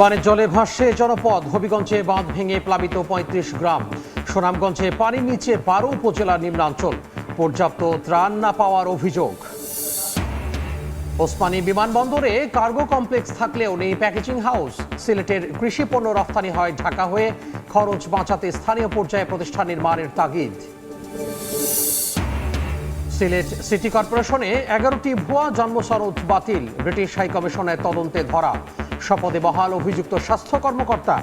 বানের জলে ভাসছে জনপদ। হবিগঞ্জে বাঁধ ভেঙে প্লাবিত ৩৫ গ্রাম। সুনামগঞ্জে পানির নিচে ১২ উপজেলার নিম্নাঞ্চল। পর্যাপ্ত ত্রাণ না পাওয়ার অভিযোগ। ওসমানী বিমানবন্দরে কার্গো কমপ্লেক্স থাকলেও নেই প্যাকেজিং হাউস। সিলেটের কৃষি পণ্য রফতানি হয় ঢাকা হয়ে। খরচ বাঁচাতে স্থানীয় পর্যায়ে প্রতিষ্ঠান নির্মাণের তাগিদ। সিলেট সিটি কর্পোরেশনে ১১টি ভুয়া জন্ম সনদ বাতিল। ব্রিটিশ হাইকমিশনের তদন্তে ধরা। শপথে বহাল অভিযুক্ত স্বাস্থ্য কর্মকর্তা।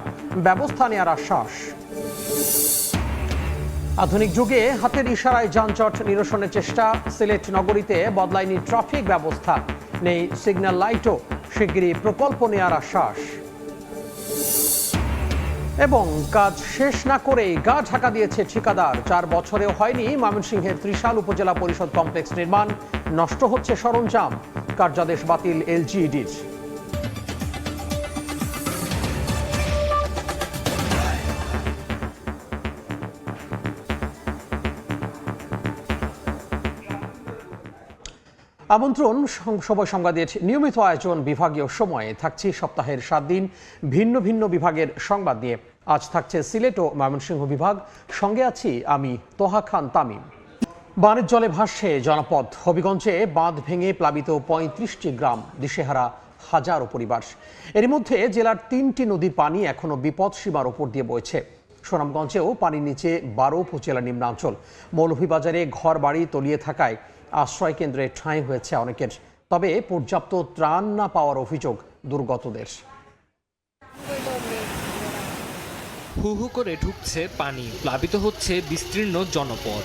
ব্যবস্থা নেওয়ার আশ্বাস। আধুনিক যুগে হাতের ইশারায় যানজট নিরসনের চেষ্টা। সিলেট নগরীতে বদলায়নি ট্রাফিক ব্যবস্থা। নেই সিগন্যাল লাইটও। শিগগিরই প্রকল্প নেওয়ার আশ্বাস। এবং কাজ শেষ না করেই গা ঢাকা দিয়েছে ঠিকাদার। ৪ বছরেও হয়নি ময়মনসিংহের ত্রিশাল উপজেলা পরিষদ কমপ্লেক্স নির্মাণ। নষ্ট হচ্ছে সরঞ্জাম। কার্যাদেশ বাতিল এলজিইডির। আমন্ত্রণ সময় সংবাদের নিয়মিত আয়োজন বিভাগীয় সময়ে থাকছি সপ্তাহের ৭ দিন ভিন্ন ভিন্ন বিভাগের সংবাদ নিয়ে। আজ থাকছে সিলেট ও ময়মনসিংহ বিভাগ। সঙ্গে আছি আমি তোহা খান তামিম। বানের জলে ভাসছে জনপদ। হবিগঞ্জে বাঁধ ভেঙে প্লাবিত ৩৫টি গ্রাম। দিশেহারা হাজারো পরিবার। এর মধ্যে জেলার ৩টি নদীর পানি এখনো বিপদ সীমার ওপর দিয়ে বইছে। সুনামগঞ্জেও পানির নিচে ১২ উপজেলার নিম্নাঞ্চল। মৌলভীবাজারে ঘর বাড়ি তলিয়ে থাকায় আশ্রয় কেন্দ্রে ঠাঁই হয়েছে অনেকের। তবে পর্যাপ্ত ত্রাণ না পাওয়ার অভিযোগ দুর্গতদের। হু হু করে ঢুকছে পানি, প্লাবিত হচ্ছে বিস্তীর্ণ জনপদ।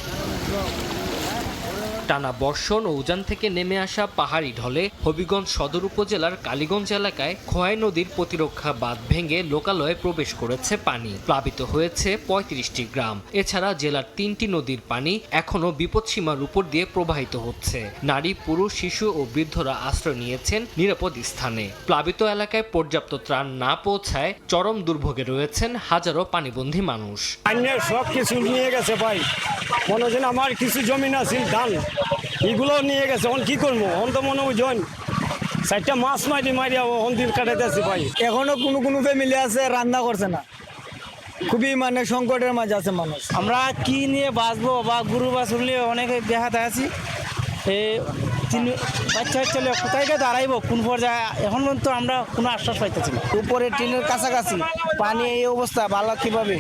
টানা বর্ষণ ও উজান থেকে নেমে আসা পাহাড়ি ঢলে হবিগঞ্জ সদর উপজেলার কালীগঞ্জ এলাকায় খোয়াই নদীর প্রতিরক্ষা বাঁধ ভেঙে লোকালয়ে প্রবেশ করেছে পানি। প্লাবিত হয়েছে ৩৫টি গ্রাম। এছাড়া জেলার ৩টি নদীর পানি এখনও বিপদসীমার উপর দিয়ে প্রবাহিত হচ্ছে। নারী, পুরুষ, শিশু ও বৃদ্ধরা আশ্রয় নিয়েছেন নিরাপদ স্থানে। প্লাবিত এলাকায় পর্যাপ্ত ত্রাণ না পৌঁছায় চরম দুর্ভোগে রয়েছেন হাজারো পানিবন্দী মানুষ। সব কিছু নিয়ে গেছে ভাই। মনে হয় আমার কিছু জমি আছে ধান, এগুলো নিয়ে গেছে। এখন কি করবো? এখন তো মনে হয় 4টা মাছ মারিয়া দিন কাটাইতেছি ভাই। এখনো কোনো ফ্যামিলি আছে রান্না করছে না। খুবই সংকটের মাঝে আছে মানুষ। আমরা কি নিয়ে বাঁচবো বা গরু বাছুর নিয়ে অনেকে দেখাতে আছি। বাচ্চা চলে কোথায় গিয়ে দাঁড়াইবো, কোন পর্যায়ে এখন পর্যন্ত আমরা কোনো আশ্বাস পাইতেছি না। উপরে টিনের কাছাকাছি পানি, এই অবস্থা ভালো কিভাবে?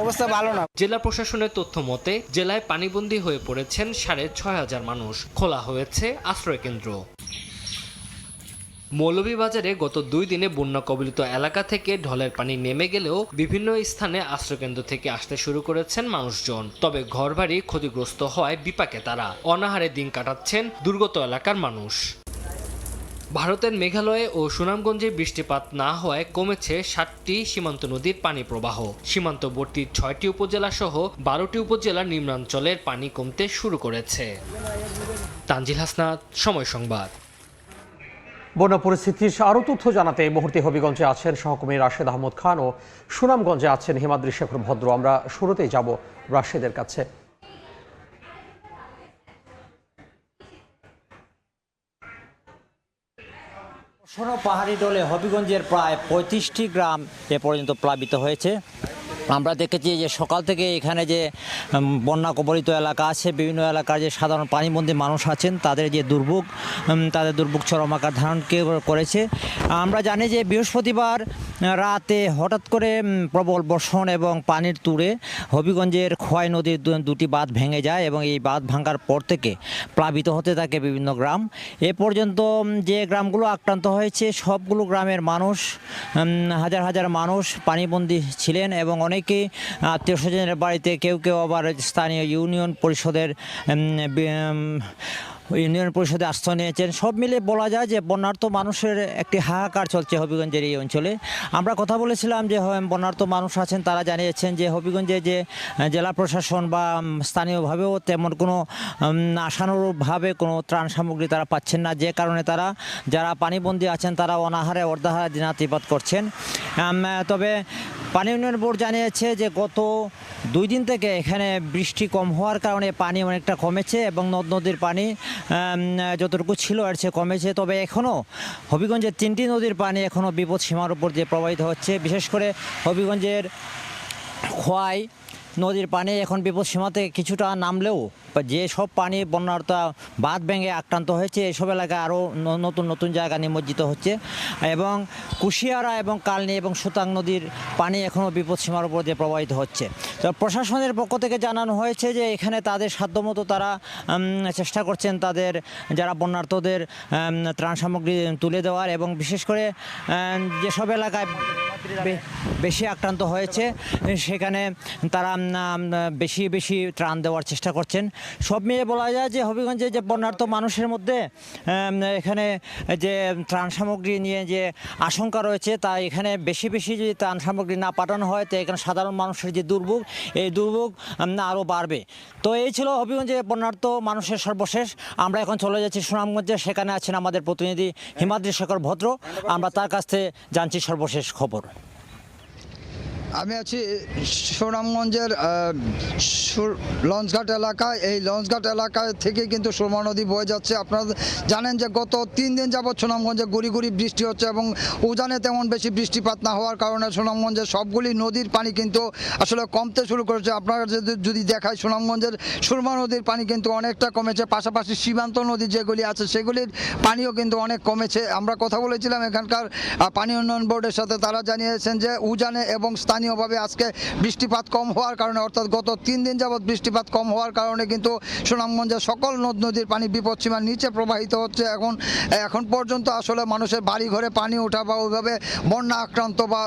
অবস্থা ভালো না। জেলা প্রশাসনের তথ্য মতে জেলায় পানিবন্দী হয়ে পড়েছেন ৬৫০০ মানুষ। খোলা হয়েছে আশ্রয় কেন্দ্র। মৌলভীবাজারে গত ২ দিনে বন্যা কবলিত এলাকা থেকে ঢলের পানি নেমে গেলেও বিভিন্ন স্থানে আশ্রয়কেন্দ্র থেকে আসতে শুরু করেছেন মানুষজন। তবে ঘরবাড়ি ক্ষতিগ্রস্ত হওয়ায় বিপাকে তারা। অনাহারে দিন কাটাচ্ছেন দুর্গত এলাকার মানুষ। ভারতের মেঘালয়ে ও সুনামগঞ্জে বৃষ্টিপাত না হওয়ায় কমেছে ৭টি সীমান্ত নদীর পানি প্রবাহ। সীমান্তবর্তী ৬টি উপজেলা সহ ১২টি উপজেলার নিম্নাঞ্চলের পানি কমতে শুরু করেছে। তানজিল হাসনাত, সময় সংবাদ। বন্যা পরিস্থিতির আরও তথ্য জানাতে এই মুহূর্তে হবিগঞ্জে আছেন সহকর্মী রাশেদ আহমদ খান ও সুনামগঞ্জে আছেন হিমাদ্রি শেখর ভদ্র। আমরা শুরুতেই যাব রাশেদের কাছে। পাহাড়ি ঢলে হবিগঞ্জের প্রায় ৩৫টি গ্রাম এ পর্যন্ত প্লাবিত হয়েছে। আমরা দেখেছি যে সকাল থেকে এখানে যে বন্যা কবলিত এলাকা আছে, বিভিন্ন এলাকার যে সাধারণ পানিবন্দী মানুষ আছেন তাদের দুর্ভোগ চরম আকার ধারণ করেছে। আমরা জানি যে বৃহস্পতিবার রাতে হঠাৎ করে প্রবল বর্ষণ এবং পানির তুড়ে হবিগঞ্জের খোয়াই নদীর 2টি বাঁধ ভেঙে যায় এবং এই বাঁধ ভাঙার পর থেকে প্লাবিত হতে থাকে বিভিন্ন গ্রাম। এ পর্যন্ত যে গ্রামগুলো আক্রান্ত হয়েছে সবগুলো গ্রামের মানুষ, হাজার হাজার মানুষ পানিবন্দী ছিলেন এবং অনেকে আত্মীয় স্বজনের বাড়িতে, কেউ আবার স্থানীয় ইউনিয়ন পরিষদে আশ্রয় নিয়েছেন। সব মিলে বলা যায় যে বন্যার্ত মানুষের একটি হাহাকার চলছে হবিগঞ্জের এই অঞ্চলে। আমরা কথা বলেছিলাম যে বন্যার্ত মানুষ আছেন, তারা জানিয়েছেন যে হবিগঞ্জে যে জেলা প্রশাসন বা স্থানীয়ভাবেও তেমন কোনো আশানুরূপভাবে কোনো ত্রাণ সামগ্রী তারা পাচ্ছেন না, যে কারণে যারা পানিবন্দী আছেন তারা অনাহারে অর্ধাহারে দিনাতিপাত করছেন। তবে পানি উন্নয়ন বোর্ড জানিয়েছে যে গত 2 দিন থেকে এখানে বৃষ্টি কম হওয়ার কারণে পানি অনেকটা কমেছে এবং নদ নদীর পানি যতটুকু ছিল এর চেয়ে কমেছে, তবে এখনও হবিগঞ্জের 3টি নদীর পানি এখনও বিপদ সীমার উপর দিয়ে প্রবাহিত হচ্ছে। বিশেষ করে হবিগঞ্জের খোয়াই নদীর পানি এখন বিপদ সীমা থেকে কিছুটা নামলেও যে সব পানি বন্যার্তা বাঁধ ভেঙে আক্রান্ত হয়েছে এসব এলাকায় আরও নতুন নতুন জায়গা নিমজ্জিত হচ্ছে এবং কুশিয়ারা এবং কালনী এবং সুতাং নদীর পানি এখনও বিপদ সীমার উপর দিয়ে প্রবাহিত হচ্ছে। তো প্রশাসনের পক্ষ থেকে জানানো হয়েছে যে এখানে তাদের সাধ্যমতো তারা চেষ্টা করছেন তাদের যারা বন্যার্তদের ত্রাণ সামগ্রী তুলে দেওয়ার, এবং বিশেষ করে যেসব এলাকায় বেশি আক্রান্ত হয়েছে সেখানে তারা বেশি বেশি ত্রাণ দেওয়ার চেষ্টা করছেন। সব মিলিয়ে বলা যায় যে হবিগঞ্জে যে বন্যার্ত মানুষের মধ্যে এখানে যে ত্রাণ সামগ্রী নিয়ে যে আশঙ্কা রয়েছে, তা এখানে বেশি বেশি যদি ত্রাণ সামগ্রী না পাঠানো হয় তো এখানে সাধারণ মানুষের যে দুর্ভোগ, এই দুর্ভোগ আরও বাড়বে। তো এই ছিল হবিগঞ্জে বন্যার্ত মানুষের সর্বশেষ। আমরা এখন চলে যাচ্ছি সুনামগঞ্জে, সেখানে আছেন আমাদের প্রতিনিধি হিমাদ্রি শেখর ভদ্র। আমরা তার কাছ থেকে জানছি সর্বশেষ খবর। আমি আছি সুনামগঞ্জের লঞ্চঘাট এলাকায়। এই লঞ্চঘাট এলাকায় থেকে কিন্তু সুরমা নদী বয়ে যাচ্ছে। আপনারা জানেন যে গত 3 দিন যাবৎ সুনামগঞ্জে গুড়ি গুড়ি বৃষ্টি হচ্ছে এবং উজানে তেমন বেশি বৃষ্টিপাত না হওয়ার কারণে সুনামগঞ্জের সবগুলি নদীর পানি কিন্তু আসলে কমতে শুরু করেছে। আপনারা যদি দেখায় সুনামগঞ্জের সুরমা নদীর পানি কিন্তু অনেকটা কমেছে, পাশাপাশি সীমান্ত নদী যেগুলি আছে সেগুলির পানিও কিন্তু অনেক কমেছে। আমরা কথা বলেছিলাম এখানকার পানি উন্নয়ন বোর্ডের সাথে, তারা জানিয়েছেন যে উজানে এবং স্থানীয়ভাবে আজকে বৃষ্টিপাত কম হওয়ার কারণে, অর্থাৎ গত 3 দিন যাবৎ বৃষ্টিপাত কম হওয়ার কারণে কিন্তু সুনামগঞ্জের সকল নদ নদীর পানি বিপদসীমার নিচে প্রবাহিত হচ্ছে। এখন পর্যন্ত আসলে মানুষের বাড়ি ঘরে পানি ওঠা বা ওইভাবে বন্যা আক্রান্ত বা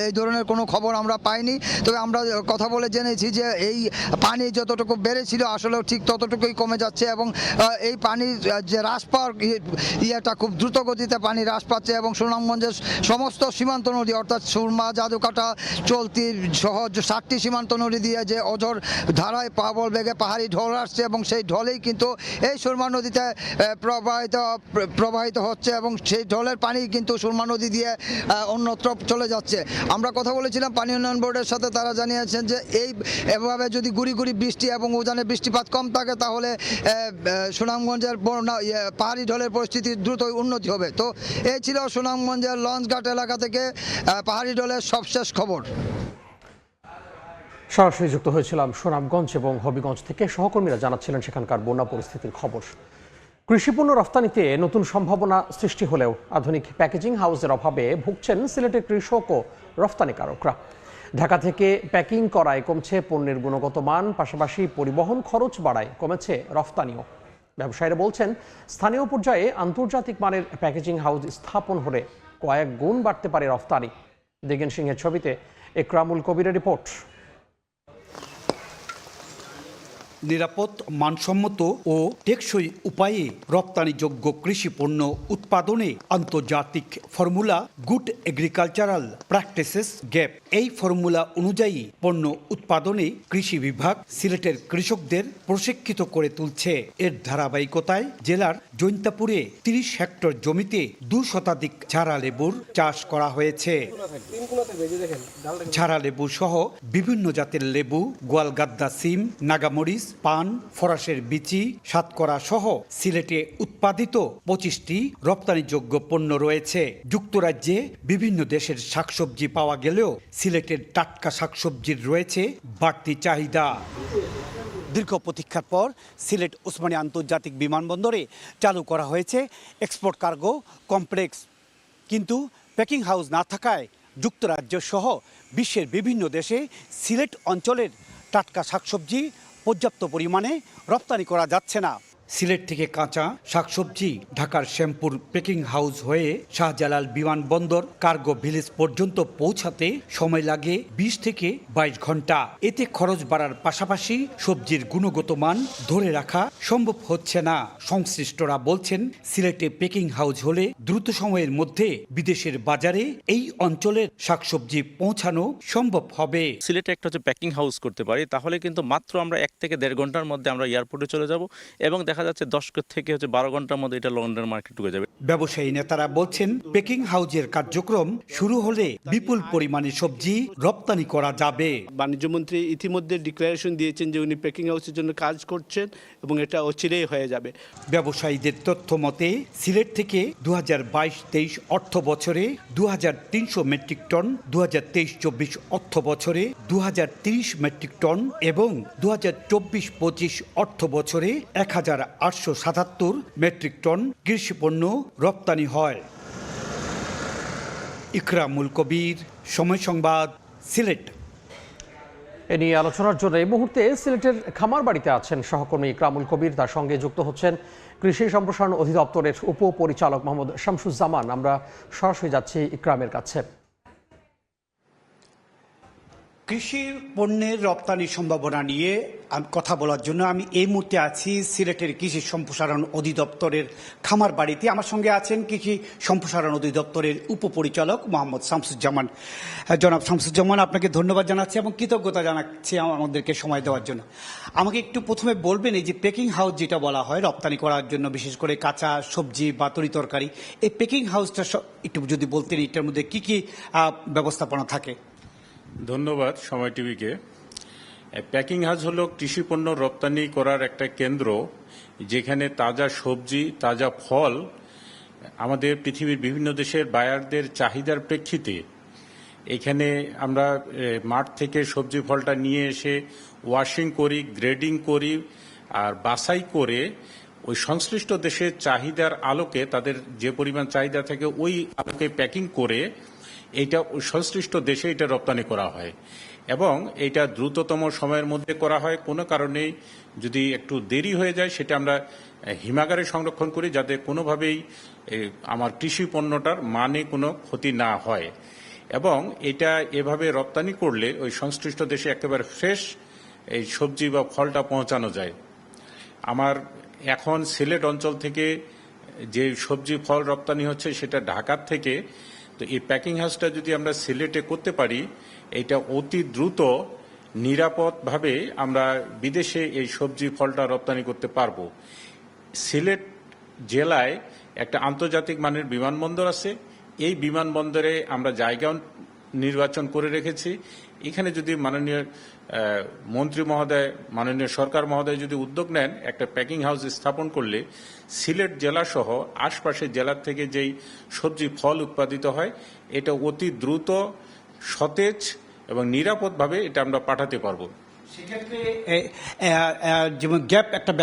এই ধরনের কোনো খবর আমরা পাইনি। তবে আমরা কথা বলে জেনেছি যে এই পানি যতটুকু বেড়েছিল আসলেও ঠিক ততটুকুই কমে যাচ্ছে এবং এই পানির যে হ্রাস পাওয়ার ইয়েটা খুব দ্রুত গতিতে পানি হ্রাস পাচ্ছে এবং সুনামগঞ্জের সমস্ত সীমান্ত নদী অর্থাৎ সুরমা, জাদুকাটা, চলতি সহ 7টি সীমান্ত নদী দিয়ে যে অঝোর ধারায় পাবল বেগে পাহাড়ি ঢল আসছে এবং সেই ঢলেই কিন্তু এই সুরমা নদীতে প্রবাহিত হচ্ছে এবং সেই ঢলের পানি কিন্তু সুরমা নদী দিয়ে অন্যত্র চলে যাচ্ছে। আমরা কথা বলেছিলাম পানি উন্নয়ন বোর্ডের সাথে, তারা জানিয়েছেন যে এভাবে যদি গুড়ি গুড়ি বৃষ্টি এবং উজানে বৃষ্টিপাত কম থাকে তাহলে সুনামগঞ্জের পাহাড়ি ঢলের পরিস্থিতি দ্রুতই উন্নতি হবে। তো এই ছিল সুনামগঞ্জের লঞ্চঘাট এলাকা থেকে পাহাড়ি ঢলের সবশেষ খবর। সরাসরি যুক্ত হয়েছিলাম সুনামগঞ্জ এবং হবিগঞ্জ থেকে। সহকর্মীরা জানাচ্ছিলেন সেখানকার বন্যা পরিস্থিতির খবর। কৃষিপণ্য রফতানিতে নতুন সম্ভাবনা সৃষ্টি হলেও আধুনিক প্যাকেজিং হাউসের অভাবে ভুগছেন সিলেটের কৃষক ও রফতানিকারকরা। ঢাকা থেকে প্যাকিং করায় কমছে পণ্যের গুণগত মান, পাশাপাশি পরিবহন খরচ বাড়ায় কমেছে রফতানিও। ব্যবসায়ীরা বলছেন স্থানীয় পর্যায়ে আন্তর্জাতিক মানের প্যাকেজিং হাউস স্থাপন হলে কয়েক গুণ বাড়তে পারে রফতানি। দিগেন সিংহের ছবিতে একরামুল কবিরের রিপোর্ট। নিরাপদ, মানসম্মত ও টেকসই উপায়ে রপ্তানিযোগ্য কৃষি পণ্য উৎপাদনে আন্তর্জাতিক formula good agricultural practices gap, এই ফর্মুলা অনুযায়ী পণ্য উৎপাদনে কৃষি বিভাগ সিলেটের কৃষকদের প্রশিক্ষিত করে তুলছে। এর ধারাবাহিকতায় জেলার জৈন্তাপুরে 30 হেক্টর জমিতে 2 শতাধিক ঝাড়া লেবুর চাষ করা হয়েছে। ঝাড়া লেবু সহ বিভিন্ন জাতের লেবু, গোয়ালগাদ্দা সিম, নাগামরিচ, পান, ফরাসের বিচি, সাতকরা সহ সিলেটে উৎপাদিত 25টি রপ্তানিযোগ্য পণ্য রয়েছে। যুক্তরাজ্যে বিভিন্ন দেশের শাকসবজি পাওয়া গেলেও সিলেটের টাটকা শাকসবজির রয়েছে বাড়তি চাহিদা। দীর্ঘ প্রতীক্ষার পর সিলেট ওসমানী আন্তর্জাতিক বিমানবন্দরে চালু করা হয়েছে এক্সপোর্ট কার্গো কমপ্লেক্স, কিন্তু প্যাকিং হাউস না থাকায় যুক্তরাজ্য সহ বিশ্বের বিভিন্ন দেশে সিলেট অঞ্চলের টাটকা শাকসবজি পর্যাপ্ত পরিমাণে রপ্তানি করা যাচ্ছে না। সিলেট থেকে কাঁচা শাকসবজি ঢাকার শ্যামপুর প্যাকিং হাউস হয়ে শাহজালাল বিমানবন্দর কার্গো ভিলেজ পর্যন্ত পৌঁছাতে সময় লাগে 20 থেকে 22 ঘন্টা। এতে খরচ বাড়ার পাশাপাশি সবজির গুণগত মান ধরে রাখা সম্ভব হচ্ছে না। সংশ্লিষ্টরা বলছেন সিলেটে প্যাকিং হাউস হলে দ্রুত সময়ের মধ্যে বিদেশের বাজারে এই অঞ্চলের শাকসবজি পৌঁছানো সম্ভব হবে। সিলেটে একটা প্যাকিং হাউস করতে পারি তাহলে কিন্তু মাত্র আমরা 1 থেকে 1.5 ঘন্টার মধ্যে আমরা এয়ারপোর্টে চলে যাব এবং দেখা দেখা যাচ্ছে 10 থেকে 12 ঘন্টার মধ্যে এটা লন্ডন মার্কেট ঢুকে যাবে। ব্যবসায়ী নেতারা বলছেন পেকিং হাউজের কার্যক্রম শুরু হলে বিপুল পরিমাণে সবজি রপ্তানি করা যাবে। বাণিজ্যমন্ত্রী ইতিমধ্যে ডিক্লারেশন দিয়েছেন যে উনি পেকিং হাউসের জন্য কাজ করছেন এবং এটা অচিরেই হয়ে যাবে। ব্যবসায়ীদের তথ্য মতে সিলেট থেকে 2022-23 অর্থ বছরে 2300 মেট্রিক টন, 2023-24 অর্থ বছরে 2030 মেট্রিক টন এবং 2024-25 অর্থ বছরে 1877 মেট্রিক টন কৃষিপণ্য রপ্তানি হয়। ইকরামুল কবির, সময় সংবাদ, সিলেট। এ নিয়ে আলোচনার জন্য এই মুহূর্তে সিলেটের খামারবাড়িতে আছেন সহকর্মী ইকরামুল কবির, তার সঙ্গে যুক্ত হচ্ছেন কৃষি সম্প্রসারণ অধিদপ্তরের উপপরিচালক মোহাম্মদ শামসুজ্জামান। আমরা সরাসরি যাচ্ছি ইকরামের কাছে। কৃষি পণ্যের রপ্তানি সম্ভাবনা নিয়ে কথা বলার জন্য আমি এই মুহূর্তে আছি সিলেটের কৃষি সম্প্রসারণ অধিদপ্তরের খামার বাড়িতে। আমার সঙ্গে আছেন কৃষি সম্প্রসারণ অধিদপ্তরের উপপরিচালক মোহাম্মদ শামসুজ্জামান। জনাব শামসুজ্জামান, আপনাকে ধন্যবাদ জানাচ্ছি এবং কৃতজ্ঞতা জানাচ্ছি আমাদেরকে সময় দেওয়ার জন্য। আমাকে একটু প্রথমে বলবেন, এই যে পেকিং হাউস যেটা বলা হয় রপ্তানি করার জন্য, বিশেষ করে কাঁচা সবজি বা তরি তরকারি, এই পেকিং হাউসটা একটু যদি বলতেন এটার মধ্যে কি কি ব্যবস্থাপনা থাকে? ধন্যবাদ সময় টিভিকে। প্যাকিং হাউস হলো কৃষি পণ্য রপ্তানি করার একটা কেন্দ্র, যেখানে তাজা সবজি, তাজা ফল আমাদের পৃথিবীর বিভিন্ন দেশের বায়ারদের চাহিদার প্রেক্ষিতে এখানে আমরা মাঠ থেকে সবজি ফলটা নিয়ে এসে ওয়াশিং করি, গ্রেডিং করি আর বাছাই করে ওই সংশ্লিষ্ট দেশের চাহিদার আলোকে, তাদের যে পরিমাণ চাহিদা থাকে ওই আলোকে প্যাকিং করে এইটা সংশ্লিষ্ট দেশে এটা রপ্তানি করা হয় এবং এটা দ্রুততম সময়ের মধ্যে করা হয়। কোনো কারণেই যদি একটু দেরি হয়ে যায় সেটা আমরা হিমাগারে সংরক্ষণ করি, যাতে কোনোভাবেই আমার কৃষি পণ্যটার মানে কোনো ক্ষতি না হয়। এবং এটা এভাবে রপ্তানি করলে ওই সংশ্লিষ্ট দেশে একেবারে ফ্রেশ এই সবজি বা ফলটা পৌঁছানো যায়। আমার এখন সিলেট অঞ্চল থেকে যে সবজি ফল রপ্তানি হচ্ছে সেটা ঢাকার থেকে। তো এই প্যাকিং হাউসটা যদি আমরা সিলেটে করতে পারি, এটা অতি দ্রুত নিরাপদভাবে আমরা বিদেশে এই সবজি ফলটা রপ্তানি করতে পারবো। সিলেট জেলায় একটা আন্তর্জাতিক মানের বিমানবন্দর আছে। এই বিমানবন্দরে আমরা জায়গা নির্বাচন করে রেখেছি। এখানে যদি মাননীয় মন্ত্রী মহোদয়, মাননীয় সরকার মহোদয় যদি উদ্যোগ নেন, একটা প্যাকিং হাউস স্থাপন করলে সিলেট জেলা সহ আশপাশের জেলার থেকে যেই সবজি ফল উৎপাদিত হয় এটা অতি দ্রুত, সতেজ এবং নিরাপদভাবে এটা আমরা পাঠাতে পারবো। সেক্ষেত্রে যেমন গ্যাপ একটা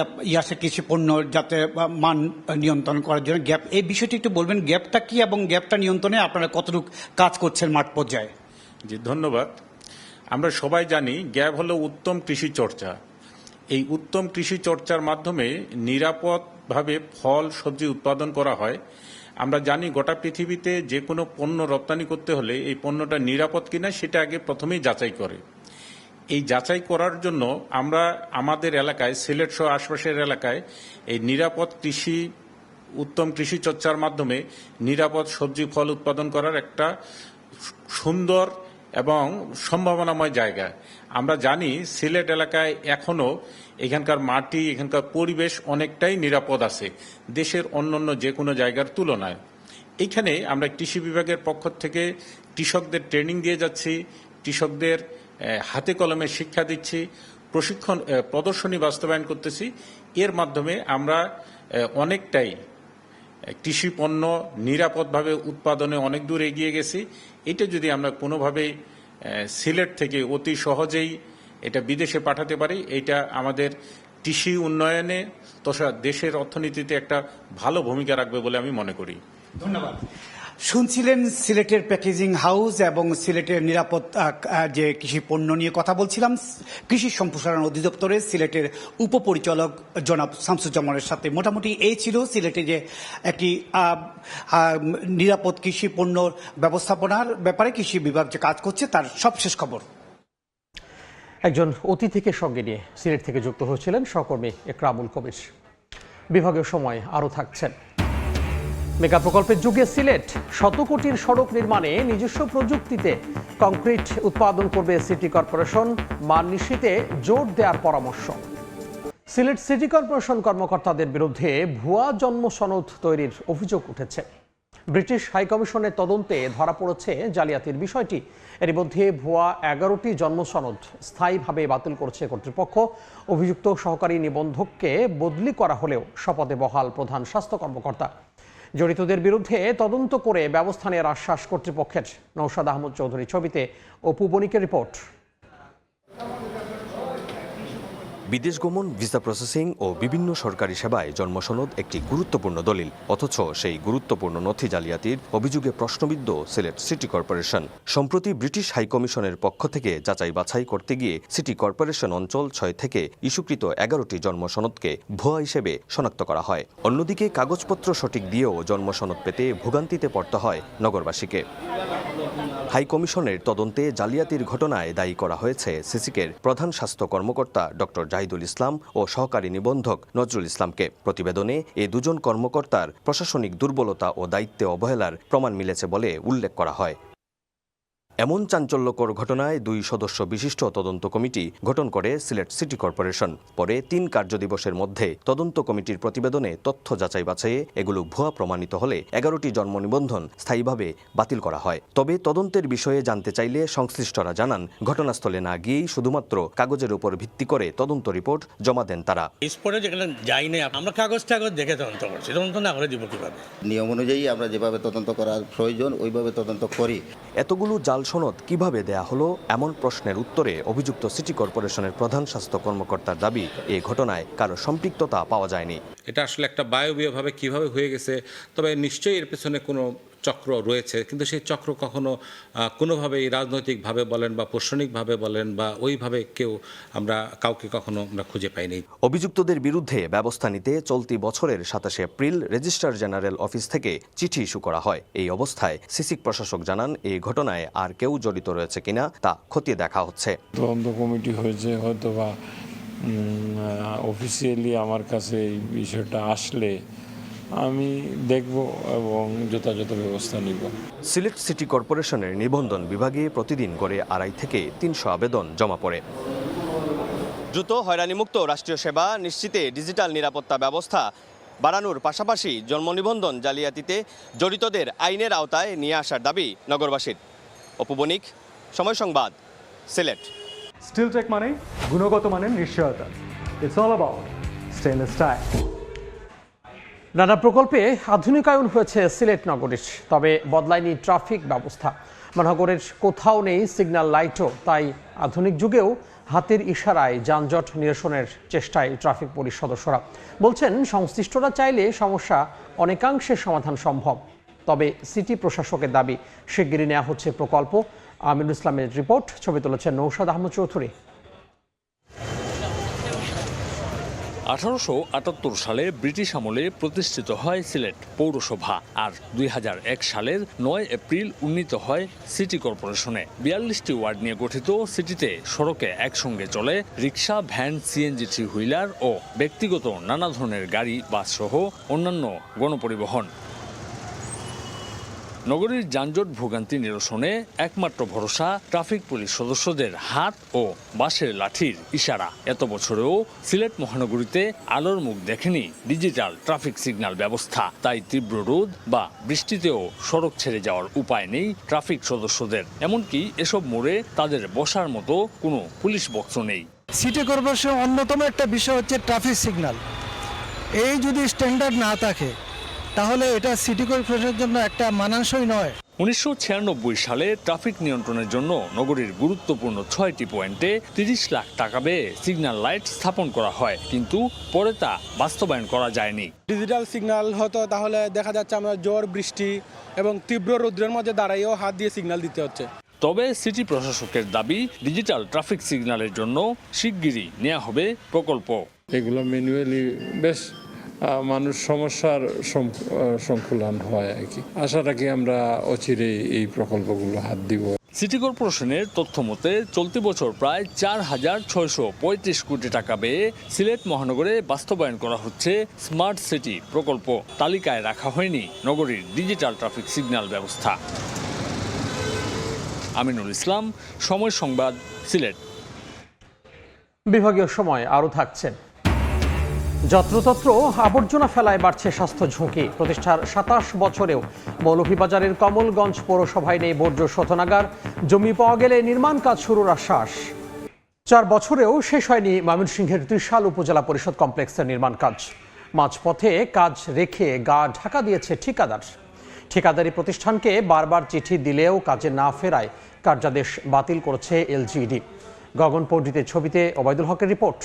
আছে কৃষি পণ্য যাতে মান নিয়ন্ত্রণ করার জন্য গ্যাপ, এই বিষয়টি একটু বলবেন, গ্যাপটা কি এবং গ্যাপটা নিয়ন্ত্রণে আপনারা কতটুকু কাজ করছেন মাঠ পর্যায়ে? জি ধন্যবাদ। আমরা সবাই জানি গ্যাপ হলো উত্তম কৃষি চর্চা। এই উত্তম কৃষি চর্চার মাধ্যমে নিরাপদভাবে ফল সবজি উৎপাদন করা হয়। আমরা জানি গোটা পৃথিবীতে যে কোনো পণ্য রপ্তানি করতে হলে এই পণ্যটা নিরাপদ কিনা সেটা আগে প্রথমেই যাচাই করে। এই যাচাই করার জন্য আমরা আমাদের এলাকায়, সিলেট সহ আশপাশের এলাকায় এই নিরাপদ কৃষি, উত্তম কৃষি চর্চার মাধ্যমে নিরাপদ সবজি ফল উৎপাদন করার একটা সুন্দর এবং সম্ভাবনাময় জায়গা। আমরা জানি সিলেট এলাকায় এখনো এখানকার মাটি, এখানকার পরিবেশ অনেকটাই নিরাপদ আছে দেশের অন্যান্য যে কোনো জায়গার তুলনায়। এইখানে আমরা কৃষি বিভাগের পক্ষ থেকে কৃষকদের ট্রেনিং দিয়ে যাচ্ছি, কৃষকদের হাতে কলমে শিক্ষা দিচ্ছি, প্রশিক্ষণ প্রদর্শনী বাস্তবায়ন করতেছি। এর মাধ্যমে আমরা অনেকটাই কৃষি পণ্য নিরাপদভাবে উৎপাদনে অনেক দূর এগিয়ে গেছি। এটা যদি আমরা কোনোভাবেই সিলেট থেকে অতি সহজেই এটা বিদেশে পাঠাতে পারি, এটা আমাদের কৃষি উন্নয়নে তথা দেশের অর্থনীতিতে একটা ভালো ভূমিকা রাখবে বলে আমি মনে করি। ধন্যবাদ। শুনছিলেন সিলেটের প্যাকেজিং হাউস এবং সিলেটের নিরাপদ যে কৃষি পণ্য নিয়ে কথা বলছিলাম কৃষি সম্প্রসারণ অধিদপ্তরের সিলেটের উপপরিচালক জনাব শামসুজ্জামানের সাথে। মোটামুটি এই ছিল সিলেটে যে একটি নিরাপদ কৃষি পণ্য ব্যবস্থাপনার ব্যাপারে কৃষি বিভাগ যে কাজ করছে তার সবশেষ খবর। একজন অতিথিকে সঙ্গে নিয়ে সিলেট থেকে যুক্ত হয়েছিলেন সহকর্মী ইকরামুল কবির। বিভাগীয় সময় আরও থাকছেন। মেগা প্রকল্পের যুগে সিলেট শত কোটির সড়ক নির্মাণে নিজস্ব প্রযুক্তিতে কংক্রিট উৎপাদন করবে সিটি কর্পোরেশন, মান নিশ্চিতে জোর দেওয়ার পরামর্শ। সিলেট সিটি কর্পোরেশন কর্মকর্তাদের বিরুদ্ধে ভুয়া জন্ম সনদ তৈরির অভিযোগ উঠেছে। ব্রিটিশ হাইকমিশনের তদন্তে ধরা পড়েছে জালিয়াতির বিষয়টি। এর মধ্যে ভুয়া 11টি জন্ম সনদ স্থায়ীভাবে বাতিল করেছে কর্তৃপক্ষ। অভিযুক্ত সহকারী নিবন্ধককে বদলি করা হলেও শপথে বহাল প্রধান স্বাস্থ্য কর্মকর্তা। জড়িতদের বিরুদ্ধে তদন্ত করে ব্যবস্থা নেওয়ার আশ্বাস কর্তৃপক্ষের। নৌশাদ আহমদ চৌধুরী ছবিতে অপু বণিকের রিপোর্ট। বিদেশ গমন, ভিসা প্রসেসিং ও বিভিন্ন সরকারি সেবায় জন্মসনদ একটি গুরুত্বপূর্ণ দলিল, অথচ সেই গুরুত্বপূর্ণ নথি জালিয়াতির অভিযোগে প্রশ্নবিদ্ধ সিলেট সিটি কর্পোরেশন। সম্প্রতি ব্রিটিশ হাইকমিশনের পক্ষ থেকে যাচাই বাছাই করতে গিয়ে সিটি কর্পোরেশন অঞ্চল 6 থেকে ইস্যুকৃত 11টি জন্মসনদকে ভুয়া হিসেবে শনাক্ত করা হয়। অন্যদিকে কাগজপত্র সঠিক দিয়েও জন্মসনদ পেতে ভোগান্তিতে পড়তে হয় নগরবাসীকে। হাইকমিশনের তদন্তে জালিয়াতির ঘটনায় দায়ী করা হয়েছে সিসিকের প্রধান স্বাস্থ্য কর্মকর্তা ডক্টর জাহিদুল ইসলাম ও সহকারী নিবন্ধক নজরুল ইসলামকে। প্রতিবেদনে এই দুজন কর্মকর্তার প্রশাসনিক দুর্বলতা ও দায়িত্বে অবহেলার প্রমাণ মিলেছে বলে উল্লেখ করা হয়। এমন চাঞ্চল্যকর ঘটনায় 2 সদস্য বিশিষ্ট তদন্ত কমিটি গঠন করে সিলেট সিটি কর্পোরেশন। পরে 3 কার্যদিবসের মধ্যে তদন্ত কমিটির প্রতিবেদনে তথ্য যাচাই বাছাইয়ে এগুলো ভুয়া প্রমাণিত হলে 11টি জন্ম নিবন্ধন স্থায়ীভাবে বাতিল করা হয়। তবে তদন্তের বিষয়ে জানতে চাইলে সংশ্লিষ্টরা জানান, ঘটনাস্থলে না গিয়েই শুধুমাত্র কাগজের উপর ভিত্তি করে তদন্ত রিপোর্ট জমা দেন তারা। স্পটে যেখানে যাই না, আমরা কাগজ দেখে তদন্ত করছি, তদন্ত না করে দিব কিভাবে? নিয়ম অনুযায়ী আমরা যেভাবে তদন্ত করার প্রয়োজন ওইভাবে তদন্ত করি। এতগুলো জাল সনদ কিভাবে দেয়া হলো, এমন প্রশ্নের উত্তরে অভিযুক্ত সিটি কর্পোরেশনের প্রধান স্বাস্থ্য কর্মকর্তার দাবি, এই ঘটনায় কারো সম্পৃক্ততা পাওয়া যায়নি। এটা আসলে একটা বায়বীয়ভাবে কিভাবে হয়ে গেছে, তবে নিশ্চয়ই এর পেছনে কোনো চক্র রয়েছে, কিন্তু সেই চক্র কখনো কোনোভাবেই রাজনৈতিকভাবে বলেন বা প্রশাসনিকভাবে বলেন বা ওইভাবে কাউকে কখনো আমরা খুঁজে পাইনি। অভিযুক্তদের বিরুদ্ধে ব্যবস্থা নিতে চলতি বছরের 27 এপ্রিল রেজিস্ট্রার জেনারেল অফিস থেকে চিঠি ইস্যু করা হয়। এই অবস্থায় সিসিক প্রশাসক জানান, এই ঘটনায় আর কেউ জড়িত রয়েছে কিনা তা খতিয়ে দেখা হচ্ছে। তদন্ত কমিটি হয়েছে, হয়তো বা অফিসিয়ালি আমার কাছে এই বিষয়টা আসলে আমি দেখব এবং যথাযথ ব্যবস্থা নিব। সিলেট সিটি কর্পোরেশনের নিবন্ধন বিভাগে প্রতিদিন গড়ে 250 থেকে 300 আবেদন জমা পড়ে। দ্রুত হয়রানিমুক্ত রাষ্ট্রীয় সেবা নিশ্চিতে ডিজিটাল নিরাপত্তা ব্যবস্থা বাড়ানোর পাশাপাশি জন্ম নিবন্ধন জালিয়াতিতে জড়িতদের আইনের আওতায় নিয়ে আসার দাবি নগরবাসীর। অপু বণিক, সময় সংবাদ, সিলেট। স্টিলটেক মানে গুণগত মানের নিশ্চয়তা। It's all about stainless style. নানা প্রকল্পে আধুনিকায়ন হয়েছে সিলেট নগরীর, তবে বদলায়নি ট্রাফিক ব্যবস্থা। মহানগরের কোথাও নেই সিগন্যাল লাইটও, তাই আধুনিক যুগেও হাতের ইশারায় যানজট নিরসনের চেষ্টায় ট্রাফিক পুলিশ সদস্যরা। বলছেন, সংশ্লিষ্টরা চাইলে সমস্যা অনেকাংশে সমাধান সম্ভব। তবে সিটি প্রশাসকের দাবি, শিগগিরই নেওয়া হচ্ছে প্রকল্প। আমিনুল ইসলামের রিপোর্ট, ছবি তুলেছেন নৌশাদ আহমদ চৌধুরী। 1878 সালে ব্রিটিশ আমলে প্রতিষ্ঠিত হয় সিলেট পৌরসভা, আর 2001 সালের 9 এপ্রিল উন্নীত হয় সিটি কর্পোরেশনে। 42টি ওয়ার্ড নিয়ে গঠিত সিটিতে সড়কে একসঙ্গে চলে রিক্সা, ভ্যান, সিএনজি, থ্রি হুইলার ও ব্যক্তিগত নানা ধরনের গাড়ি, বাস সহ অন্যান্য গণপরিবহন। নগরীর যানজট ভোগান্তি নিরসনে একমাত্র ভরসা ট্রাফিক পুলিশ সদস্যদের হাত ও বাঁশের লাঠির ইশারা। এত বছরেও সিলেট মহানগরীতে আলোর মুখ দেখেনি ডিজিটাল ট্রাফিক সিগন্যাল ব্যবস্থা। তাই তীব্র রোদ বা বৃষ্টিতেও সড়ক ছেড়ে যাওয়ার উপায় নেই ট্রাফিক সদস্যদের। এমনকি এসব মোড়ে তাদের বসার মতো কোনো পুলিশ বক্স নেই। সিটি কর্পোরেশনের অন্যতম একটা বিষয় হচ্ছে ট্রাফিক সিগন্যাল। এই যদি স্ট্যান্ডার্ড না থাকে তাহলে এটা সিটি কর্পোরেশনের জন্য একটা মানানসই নয়। 1996 সালে ট্রাফিক নিয়ন্ত্রণের জন্য নগরীর গুরুত্বপূর্ণ 6টি পয়েন্টে 30 লাখ টাকা ব্যয়ে সিগন্যাল লাইট স্থাপন করা হয়, কিন্তু পরে তা বাস্তবায়ন করা যায়নি। ডিজিটাল সিগন্যাল হতো তাহলে দেখা যাচ্ছে আমরা ঝড়, বৃষ্টি এবং তীব্র রৌদ্রের মধ্যে দাঁড়াইও হাত দিয়ে সিগন্যাল দিতে হচ্ছে। তবে সিটি প্রশাসকের দাবি, ডিজিটাল ট্রাফিক সিগন্যালের জন্য শিগগিরই নেওয়া হবে প্রকল্প। এগুলো ম্যানুয়ালি বেশ মানুষ সমস্যার সংকুলন হয় আর কি। আশা রাখি আমরা অচিরেই এই প্রকল্পগুলো হাত দিব। সিটি কর্পোরেশনের তথ্য মতে চলতি বছর প্রায় 4,635 কোটি টাকা ব্যয়ে সিলেট মহানগরে বাস্তবায়ন করা হচ্ছে স্মার্ট সিটি প্রকল্প। তালিকায় রাখা হয়নি নগরীর ডিজিটাল ট্রাফিক সিগন্যাল ব্যবস্থা। আমিনুল ইসলাম, সময় সংবাদ, সিলেট। বিভাগীয় সময় আরও থাকছেন। যত্রতত্র আবর্জনা ফেলায় বাড়ছে স্বাস্থ্য ঝুঁকি। প্রতিষ্ঠার ২৭ বছরেও মৌলভীবাজারের কমলগঞ্জ পৌরসভায় নেই বর্জ্য শোধনাগার। জমি পাওয়া গেলে নির্মাণ কাজ শুরুর আশ্বাস। ৪ বছরেও শেষ হয়নি ময়মনসিংহের ত্রিশাল উপজেলা পরিষদ কমপ্লেক্সের নির্মাণ কাজ। মাঝপথে কাজ রেখে গা ঢাকা দিয়েছে ঠিকাদার। ঠিকাদারি প্রতিষ্ঠানকে বারবার চিঠি দিলেও কাজে না ফেরায় কার্যাদেশ বাতিল করেছে এলজিইডি। গগন পণ্ডিতের ছবিতে ওবায়দুল হকের রিপোর্ট।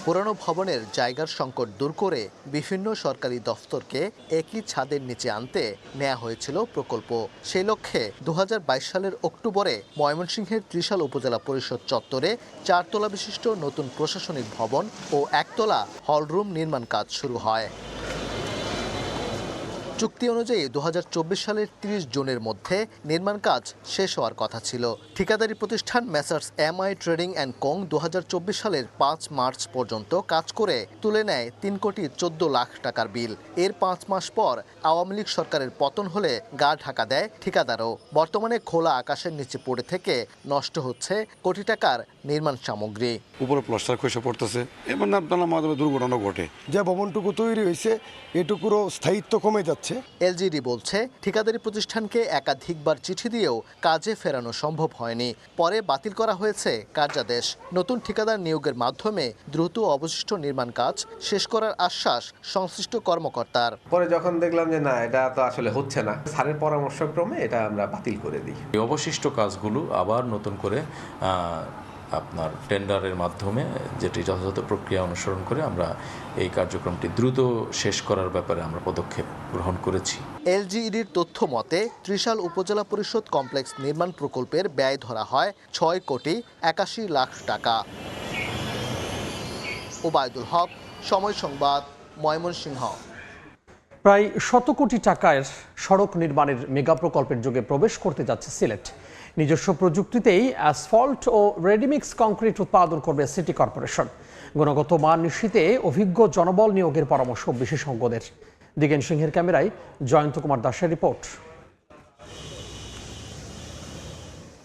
পুরানো ভবনের জায়গার সংকট দূর করে বিভিন্ন সরকারি দফতরকে একই ছাদের নিচে আনতে নেওয়া হয়েছিল প্রকল্প। সেই লক্ষ্যে ২০২২ সালের অক্টোবরে ময়মনসিংহের ত্রিশাল উপজেলা পরিষদ চত্বরে ৪ তলা বিশিষ্ট নতুন প্রশাসনিক ভবন ও ১ তলা হলরুম নির্মাণ কাজ শুরু হয়। চুক্তি অনুযায়ী ২০২৪ সালের ৩০ জুনের মধ্যে নির্মাণ কাজ শেষ হওয়ার কথা ছিল। ঠিকাদারি প্রতিষ্ঠান messrs MI trading and co ২০২৪ সালের ৫ মার্চ পর্যন্ত কাজ করে তুলে নেয় ৩ কোটি ১৪ লাখ টাকার বিল। এর ৫ মাস পর আওয়ামী লীগ সরকারের পতন হলে গা ঢাকা দেয় ঠিকাদারও। বর্তমানে খোলা আকাশের নিচে পড়ে থেকে নষ্ট হচ্ছে কোটি টাকার নির্মাণ সামগ্রী। উপরে প্লাস্টার খসে পড়তেছে, এমন আপনার মাধ্যমে দুর্ঘটনা ঘটে। যে ভবনটুকু তৈরি হয়েছে এটুকুরও স্থায়িত্ব কমে যাচ্ছে। এলজিডি বলছে ঠিকাদারি প্রতিষ্ঠানকে একাধিকবার চিঠি দিয়েও কাজে ফেরানো সম্ভব হয়নি। পরে বাতিল করা হয়েছে কার্যাদেশ। নতুন ঠিকাদার নিয়োগের মাধ্যমে দ্রুত অবশিষ্ট নির্মাণ কাজ শেষ করার আশ্বাস সংশ্লিষ্ট কর্মকর্তার। পরে যখন দেখলাম যে না, এটা তো আসলে হচ্ছে না, স্যারের পরামর্শক্রমে এটা আমরা বাতিল করে দিই। অবশিষ্ট কাজগুলো আবার নতুন করে আপনার টেন্ডারের মাধ্যমে যেটি যথাযথ প্রক্রিয়া অনুসরণ করে আমরা এই কার্যক্রমটি দ্রুত শেষ করার ব্যাপারে আমরা পদক্ষেপ গ্রহণ করেছি। এলজিইডির তথ্য মতে ত্রিশাল উপজেলা পরিষদ কমপ্লেক্স নির্মাণ প্রকল্পের ব্যয় ধরা হয় ৬ কোটি ৮১ লাখ টাকা। ওবায়দুল হক, সময় সংবাদ, ময়মনসিংহ। প্রায় ১০০ কোটি টাকার সড়ক নির্মাণের মেগা প্রকল্পের যুগে প্রবেশ করতে যাচ্ছে সিলেট। নিজস্ব প্রযুক্তিতেই অ্যাসফল্ট ও রেডিমিক্স কংক্রিট উৎপাদন করবে সিটি কর্পোরেশন। গুণগত মান নিশ্চিতে অভিজ্ঞ জনবল নিয়োগের পরামর্শ বিশেষজ্ঞদের। দিগেন সিংহের ক্যামেরায় জয়ন্ত কুমার দাসের রিপোর্ট।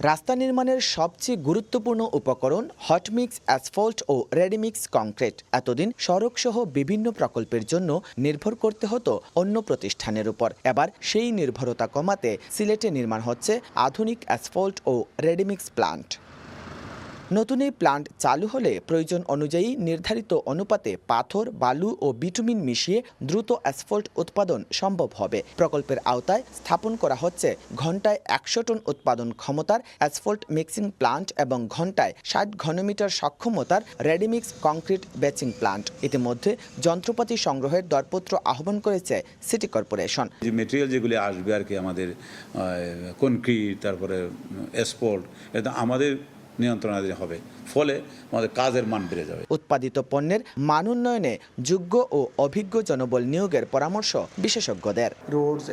রাস্তা নির্মাণের সবচেয়ে গুরুত্বপূর্ণ উপকরণ হটমিক্স অ্যাসফল্ট ও রেডিমিক্স কংক্রিট। এতদিন সড়ক সহ বিভিন্ন প্রকল্পের জন্য নির্ভর করতে হতো অন্য প্রতিষ্ঠানের উপর। এবার সেই নির্ভরতা কমাতে সিলেটে নির্মাণ হচ্ছে আধুনিক অ্যাসফল্ট ও রেডিমিক্স প্লান্ট। নতুন এই প্লান্ট চালু হলে প্রয়োজন অনুযায়ী নির্ধারিত অনুপাতে পাথর, বালু ও বিটুমিন মিশিয়ে দ্রুত অ্যাসফল্ট উৎপাদন সম্ভব হবে। প্রকল্পের আওতায় স্থাপন করা হচ্ছে ঘণ্টায় ১০০ টন উৎপাদন ক্ষমতার অ্যাসফল্ট মিক্সিং প্লান্ট এবং ঘণ্টায় ৬০ ঘনমিটার সক্ষমতার রেডিমিক্স কংক্রিট বেচিং প্লান্ট। ইতিমধ্যে যন্ত্রপাতি সংগ্রহের দরপত্র আহ্বান করেছে সিটি কর্পোরেশন। যে মেটেরিয়াল যেগুলি আসবে আর কি, আমাদের কনক্রিট, তারপরে অ্যাসফল্ট, এটা আমাদের নিয়ন্ত্রণাধীন হবে, ফলে আমাদের কাজের মান বেড়ে যাবে। উৎপাদিত পণ্যের মান উন্নয়নে যোগ্য ও অভিজ্ঞ জনবল নিয়োগের পরামর্শ বিশেষজ্ঞদের। রোডস,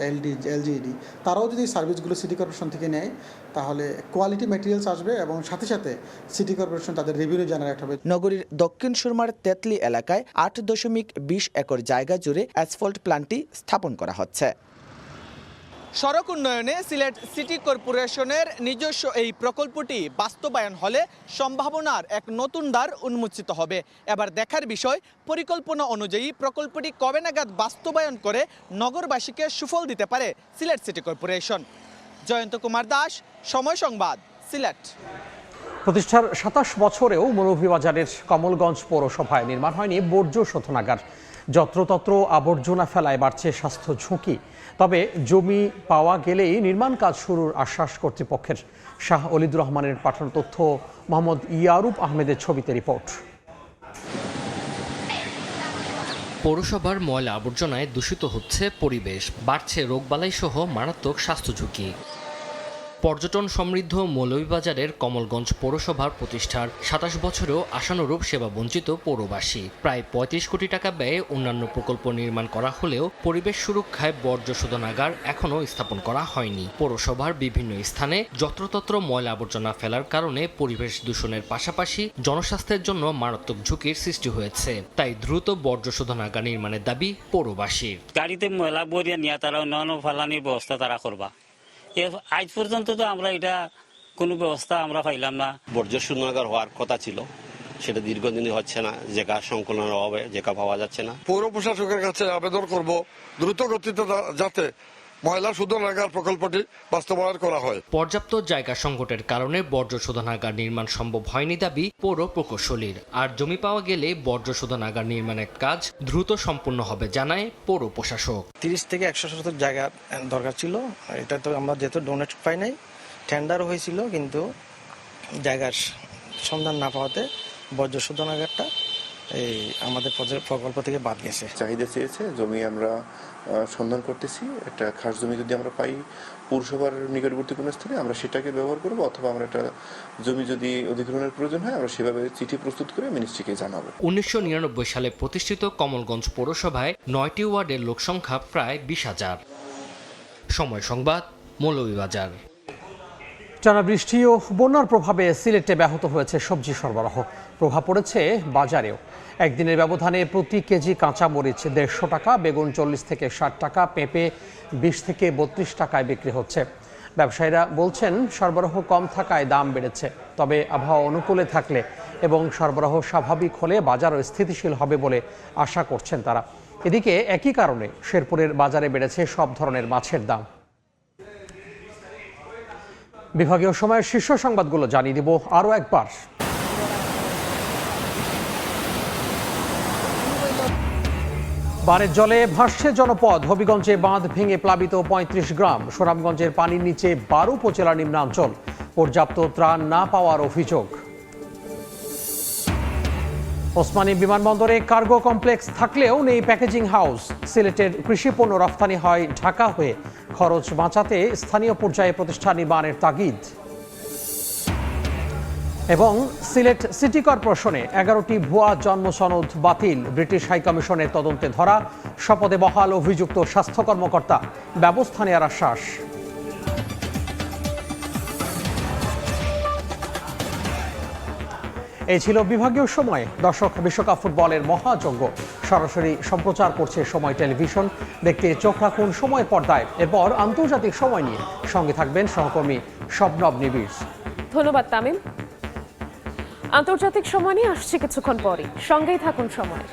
এলজিইডি তারাও যদি সার্ভিসগুলো সিটি কর্পোরেশন থেকে নেয় তাহলে কোয়ালিটি ম্যাটেরিয়ালস আসবে এবং সাথে সাথে সিটি কর্পোরেশন তাদের রেভিনিউ জেনারেট হবে। নগরীর দক্ষিণ সুরমার তেতলি এলাকায় ৮.২০ একর জায়গা জুড়ে অ্যাসফল্ট প্ল্যান্টটি স্থাপন করা হচ্ছে। সড়ক উন্নয়নে সিলেট সিটি কর্পোরেশনের নিজস্ব এই প্রকল্পটি বাস্তবায়ন হলে সম্ভাবনার এক নতুন দ্বার উন্মোচিত হবে। এবার দেখার বিষয় পরিকল্পনা অনুযায়ী প্রকল্পটি কবে নাগাদ বাস্তবায়ন করে নগরবাসীকে সুফল দিতে পারে সিলেট সিটি কর্পোরেশন। জয়ন্ত কুমার দাস, সময় সংবাদ, সিলেট। প্রতিষ্ঠার ২৭ বছরেও মৌলভীবাজারের কমলগঞ্জ পৌরসভায় নির্মাণ হয়নি বর্জ্য শোধনাগার। যত্রতত্র আবর্জনা ফেলায় বাড়ছে স্বাস্থ্য ঝুঁকি। তবে জমি পাওয়া গেলেই নির্মাণ কাজ শুরুর আশ্বাস কর্তৃপক্ষের। শাহ অলিদুর রহমানের পাঠানো তথ্য, মোহাম্মদ ইয়ারুব আহমেদের ছবিতে রিপোর্ট। পৌরসভার ময়লা আবর্জনায় দূষিত হচ্ছে পরিবেশ, বাড়ছে রোগবালাই সহ মারাত্মক স্বাস্থ্য ঝুঁকি। পর্যটন সমৃদ্ধ মৌলভীবাজারের কমলগঞ্জ পৌরসভার প্রতিষ্ঠার ২৭ বছরেও আশানুরূপ সেবা বঞ্চিত পৌরবাসী। প্রায় ৩৫ কোটি টাকা ব্যয়ে অন্যান্য প্রকল্প নির্মাণ করা হলেও পরিবেশ সুরক্ষায় বর্জ্য শোধনাগার এখনও স্থাপন করা হয়নি। পৌরসভার বিভিন্ন স্থানে যত্রতত্র ময়লা আবর্জনা ফেলার কারণে পরিবেশ দূষণের পাশাপাশি জনস্বাস্থ্যের জন্য মারাত্মক ঝুঁকির সৃষ্টি হয়েছে। তাই দ্রুত বর্জ্য শোধনাগার নির্মাণের দাবি পৌরবাসীর। গাড়িতে ময়লা বরিয়া নিয়ে তারা অন্যান্য ফালানির ব্যবস্থা তারা করবা। আজ পর্যন্ত তো আমরা এটা কোনো ব্যবস্থা আমরা পাইলাম না। বর্জ্য শোধনাগার হওয়ার কথা ছিল, সেটা দীর্ঘদিনই হচ্ছে না, জায়গা সংকুলনের অভাবে জায়গা পাওয়া যাচ্ছে না। পৌর প্রশাসকের কাছে আবেদন করব দ্রুত গতিতে যাতে ময়লা শোধনাগার প্রকল্পটি বাস্তবায়ন করা হয়। পর্যাপ্ত জায়গা সংকটের কারণে বর্জ্য শোধনাগার নির্মাণ সম্ভব হয়নি দাবি পৌর প্রকৌশলীর। আর জমি পাওয়া গেলে বর্জ্য শোধনাগার নির্মাণের কাজ দ্রুত সম্পূর্ণ হবে জানায় পৌর প্রশাসক। 30 থেকে 100 শতক জায়গা দরকার ছিল। এটা তো আমরা যেহেতু ডোনেট পাই নাই, টেন্ডার হয়েছিল, কিন্তু জায়গার সন্ধান না পাওয়াতে বর্জ্য শোধনাগারটা এই আমাদের প্রকল্প থেকে বাদ গেছে। চাহিদা চেয়েছে, জমি আমরা সন্ধান করতেছি। একটা খাস জমি যদি আমরা পাই পৌরসভার নিকটবর্তী কোনো স্থানে, আমরা সেটাকে ব্যবহার করব, অথবা আমরা একটা জমি যদি অধিগ্রহণের প্রয়োজন হয় আমরা সেভাবে চিঠি প্রস্তুত করে মিনিস্ট্রিকে জানাবো। 1999 সালে প্রতিষ্ঠিত কমলগঞ্জ পৌরসভায় 9টি ওয়ার্ডের লোকসংখ্যা প্রায় 20,000। সময় সংবাদ, মৌলভীবাজার। টানা বৃষ্টি ও বন্যার প্রভাবে সিলেটে ব্যাহত হয়েছে সবজি সরবরাহ। প্রভাব পড়েছে বাজারেও। একদিনের ব্যবধানে প্রতি কেজি কাঁচা মরিচ 150 টাকা, বেগুন 40 থেকে 60 টাকা, পেঁপে 20 থেকে 32 টাকায় বিক্রি হচ্ছে। ব্যবসায়ীরা বলছেন সরবরাহ কম থাকায় দাম বেড়েছে। তবে আবহাওয়া অনুকূলে থাকলে এবং সরবরাহ স্বাভাবিক হলে বাজারও স্থিতিশীল হবে বলে আশা করছেন তারা। এদিকে একই কারণে শেরপুরের বাজারে বেড়েছে সব ধরনের মাছের দাম। বিভাগীয় সময়ের শীর্ষ সংবাদগুলো জানিয়ে দিব আরও একবার। বানের জলে ভাসছে জনপদ। হবিগঞ্জে বাঁধ ভেঙে প্লাবিত 35 গ্রাম। সুনামগঞ্জের পানির নিচে 12 উপজেলার নিম্নাঞ্চল। পর্যাপ্ত ত্রাণ না পাওয়ার অভিযোগ। ওসমানী বিমানবন্দরে কার্গো কমপ্লেক্স থাকলেও নেই প্যাকেজিং হাউস। সিলেটের কৃষি পণ্য রফতানি হয় ঢাকা হয়ে। খরচ বাঁচাতে স্থানীয় পর্যায়ে প্রতিষ্ঠান নির্মাণের তাগিদ। এবং সিলেট সিটি কর্পোরেশনে 11টি ভুয়া জন্ম সনদ বাতিল। ব্রিটিশ হাইকমিশনের তদন্তে ধরা শপথে বহাল অভিযুক্ত স্বাস্থ্য কর্মকর্তা। ব্যবস্থা নেওয়ার আশ্বাস। এই ছিল বিভাগীয় সময়। দর্শক, বিশ্বকাপ ফুটবলের মহাযজ্ঞ সরাসরি সম্প্রচার করছে সময় টেলিভিশন। দেখতে চোখ রাখুন সময়ের পর্দায়। এরপর আন্তর্জাতিক সময় নিয়ে সঙ্গে থাকবেন সহকর্মী শবনব নিবিড়। ধন্যবাদ তামিম। আন্তর্জাতিক সময় নিয়ে আসছে কিছুক্ষণ পরে, সঙ্গেই থাকুন সময়।